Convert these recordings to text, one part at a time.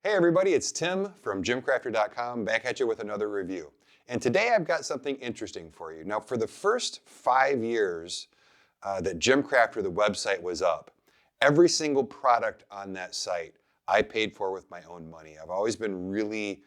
Hey everybody, it's Tim from GymCrafter.com back at you with another review. And today I've got something interesting for you. Now for the first 5 years that GymCrafter, the website, was up, every single product on that site I paid for with my own money. I've always been really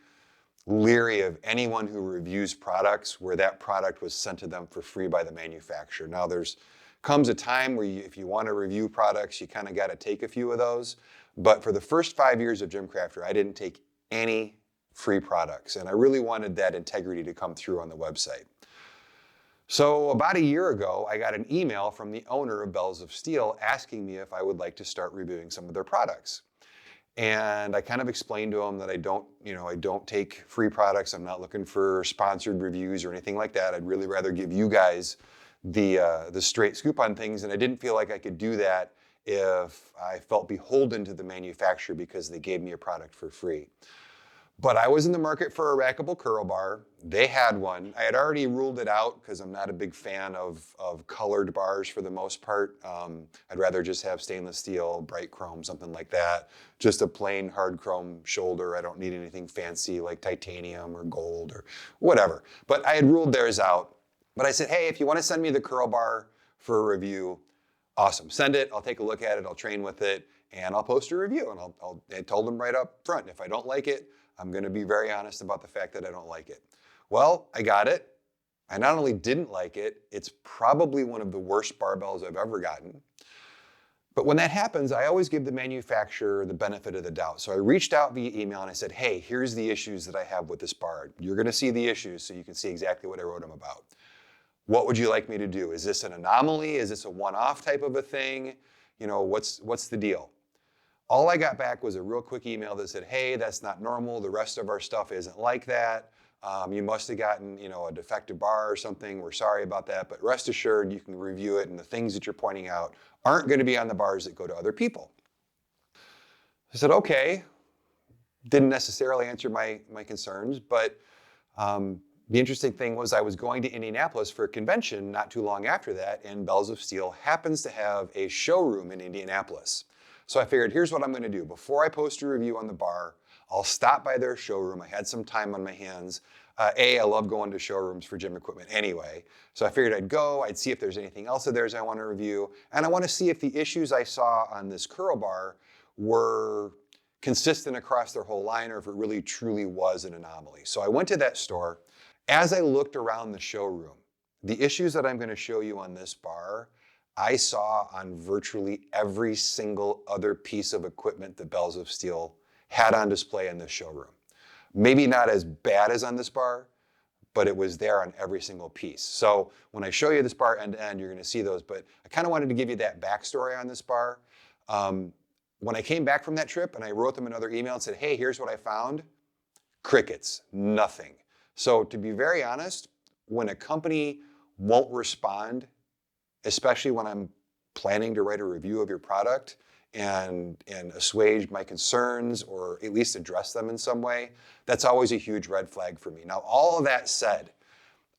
leery of anyone who reviews products where that product was sent to them for free by the manufacturer. Now there's comes a time where if you want to review products, you kind of got to take a few of those. But for the first 5 years of GymCrafter, I didn't take any free products. And I really wanted that integrity to come through on the website. So about a year ago, I got an email from the owner of Bells of Steel asking me if I would like to start reviewing some of their products. And I kind of explained to him that I don't take free products. I'm not looking for sponsored reviews or anything like that. I'd really rather give you guys the straight scoop on things. And I didn't feel like I could do that if I felt beholden to the manufacturer because they gave me a product for free. But I was in the market for a Rackable curl bar. They had one. I had already ruled it out because I'm not a big fan of colored bars for the most part. I'd rather just have stainless steel, bright chrome, something like that. Just a plain hard chrome shoulder. I don't need anything fancy like titanium or gold or whatever. But I had ruled theirs out. But I said, hey, if you want to send me the curl bar for a review, awesome. Send it. I'll take a look at it. I'll train with it. And I'll post a review. And I told them right up front, if I don't like it, I'm going to be very honest about the fact that I don't like it. Well, I got it. I not only didn't like it, it's probably one of the worst barbells I've ever gotten. But when that happens, I always give the manufacturer the benefit of the doubt. So I reached out via email and I said, hey, here's the issues that I have with this bar. You're going to see the issues so you can see exactly what I wrote them about. What would you like me to do? Is this an anomaly? Is this a one-off type of a thing? You know, what's the deal? All I got back was a real quick email that said, hey, that's not normal. The rest of our stuff isn't like that. You must have gotten, a defective bar or something. We're sorry about that, but rest assured you can review it and the things that you're pointing out aren't going to be on the bars that go to other people. I said, okay. Didn't necessarily answer my concerns, but the interesting thing was I was going to Indianapolis for a convention not too long after that, and Bells of Steel happens to have a showroom in Indianapolis. So I figured, here's what I'm going to do. Before I post a review on the bar, I'll stop by their showroom. I had some time on my hands. I love going to showrooms for gym equipment anyway. So I figured I'd go, I'd see if there's anything else of theirs I want to review, and I want to see if the issues I saw on this curl bar were consistent across their whole line or if it really truly was an anomaly. So I went to that store. As I looked around the showroom, the issues that I'm going to show you on this bar, I saw on virtually every single other piece of equipment that Bells of Steel had on display in this showroom. Maybe not as bad as on this bar, but it was there on every single piece. So when I show you this bar end to end, you're going to see those, but I kind of wanted to give you that backstory on this bar. When I came back from that trip and I wrote them another email and said, hey, here's what I found, crickets, nothing. So to be very honest, when a company won't respond, especially when I'm planning to write a review of your product and assuage my concerns or at least address them in some way, that's always a huge red flag for me. Now, all of that said,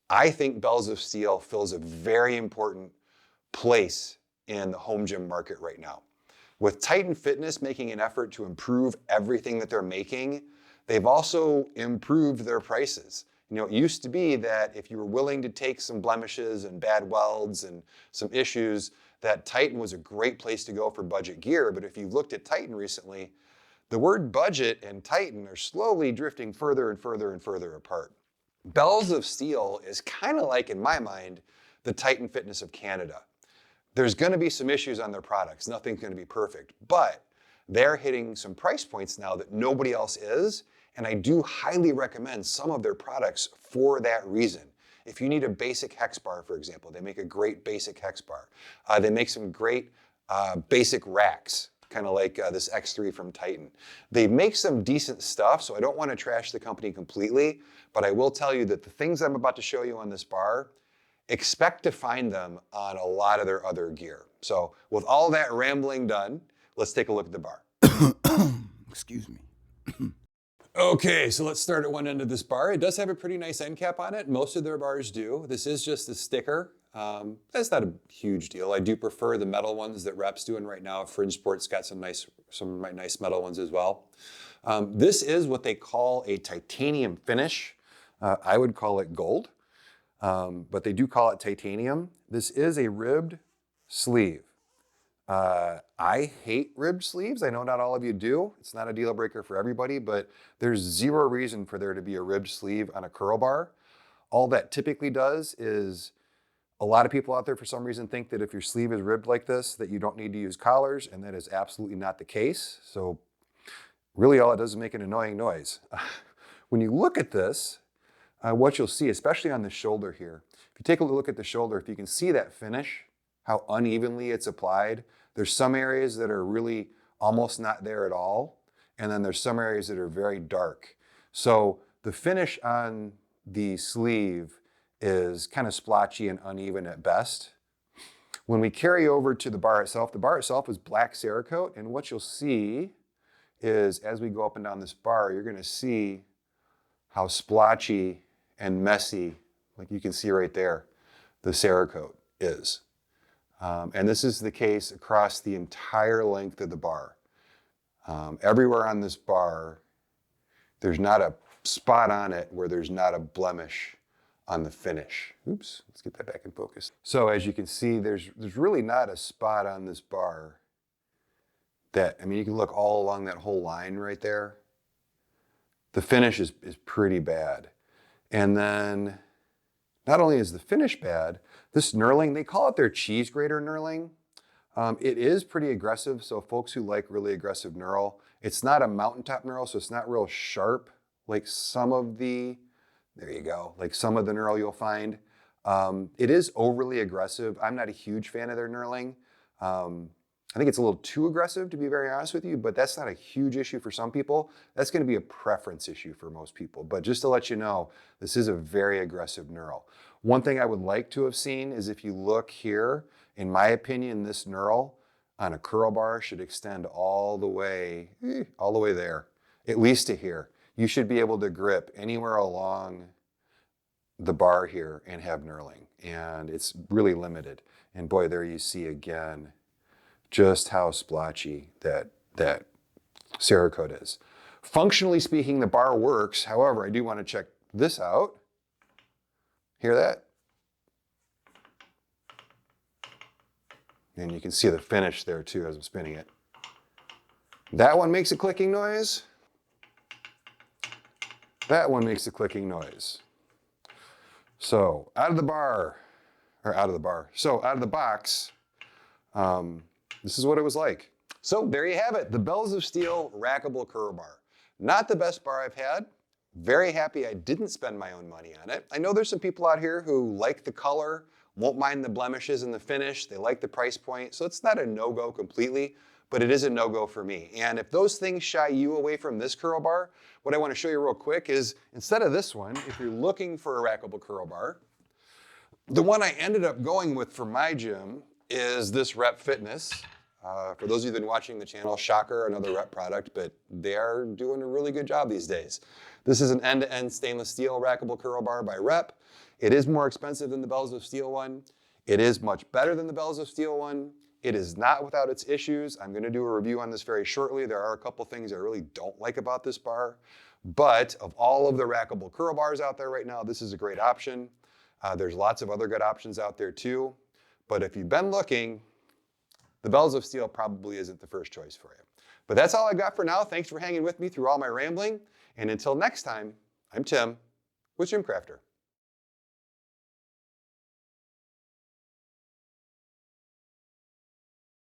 I think Bells of Steel fills a very important place in the home gym market right now. With Titan Fitness making an effort to improve everything that they're making, they've also improved their prices. It used to be that if you were willing to take some blemishes and bad welds and some issues, that Titan was a great place to go for budget gear. But if you've looked at Titan recently, the word budget and Titan are slowly drifting further and further and further apart. Bells of Steel is kind of like, in my mind, the Titan Fitness of Canada. There's going to be some issues on their products. Nothing's going to be perfect, but they're hitting some price points now that nobody else is. And I do highly recommend some of their products for that reason. If you need a basic hex bar, for example, they make a great basic hex bar. They make some great basic racks, kind of like this X3 from Titan. They make some decent stuff, so I don't want to trash the company completely, but I will tell you that the things I'm about to show you on this bar, expect to find them on a lot of their other gear. So with all that rambling done, let's take a look at the bar. Excuse me. Okay, so let's start at one end of this bar. It does have a pretty nice end cap on it. Most of their bars do. This is just a sticker. That's not a huge deal. I do prefer the metal ones that Rep's doing right now. Fringe Sport's got some nice metal ones as well. This is what they call a titanium finish. I would call it gold, but they do call it titanium. This is a ribbed sleeve. I hate ribbed sleeves. I know not all of you do. It's not a deal breaker for everybody, but there's zero reason for there to be a ribbed sleeve on a curl bar. All that typically does is a lot of people out there for some reason think that if your sleeve is ribbed like this, that you don't need to use collars, and that is absolutely not the case. So really all it does is make an annoying noise. When you look at this, what you'll see, especially on the shoulder here, if you take a look at the shoulder, if you can see that finish, how unevenly it's applied. There's some areas that are really almost not there at all, and then there's some areas that are very dark. So the finish on the sleeve is kind of splotchy and uneven at best. When we carry over to the bar itself is black Cerakote, and what you'll see is as we go up and down this bar, you're gonna see how splotchy and messy, like you can see right there, the Cerakote is. And this is the case across the entire length of the bar. Everywhere on this bar, there's not a spot on it where there's not a blemish on the finish. Oops, let's get that back in focus. So as you can see, there's really not a spot on this bar that, I mean, you can look all along that whole line right there. The finish is pretty bad. And then not only is the finish bad, this knurling, they call it their cheese grater knurling. It is pretty aggressive, so folks who like really aggressive knurl, it's not a mountaintop knurl, so it's not real sharp like some of the, there you go, like some of the knurl you'll find. It is overly aggressive. I'm not a huge fan of their knurling. I think it's a little too aggressive, to be very honest with you, but that's not a huge issue for some people. That's gonna be a preference issue for most people. But just to let you know, this is a very aggressive knurl. One thing I would like to have seen is if you look here, in my opinion, this knurl on a curl bar should extend all the way there, at least to here. You should be able to grip anywhere along the bar here and have knurling, and it's really limited. And boy, there you see again, just how splotchy that Cerakote is. Functionally speaking, the bar works. However, I do want to check this out. Hear that? And you can see the finish there too as I'm spinning it. That one makes a clicking noise. That one makes a clicking noise. So out of the box, this is what it was like. So there you have it, the Bells of Steel Rackable Curl Bar. Not the best bar I've had. Very happy I didn't spend my own money on it. I know there's some people out here who like the color, won't mind the blemishes in the finish, they like the price point, so it's not a no-go completely, but it is a no-go for me. And if those things shy you away from this curl bar, what I want to show you real quick is, instead of this one, if you're looking for a Rackable curl bar, the one I ended up going with for my gym is this Rep Fitness. For those of you that have been watching the channel, shocker, another Rep product, but they are doing a really good job these days. This is an end-to-end stainless steel Rackable curl bar by Rep. It is more expensive than the Bells of Steel one. It is much better than the Bells of Steel one. It is not without its issues. I'm gonna do a review on this very shortly. There are a couple things I really don't like about this bar, but of all of the Rackable curl bars out there right now, this is a great option. There's lots of other good options out there too, but if you've been looking, the Bells of Steel probably isn't the first choice for you. But that's all I got for now. Thanks for hanging with me through all my rambling. And until next time, I'm Tim with GymCrafter.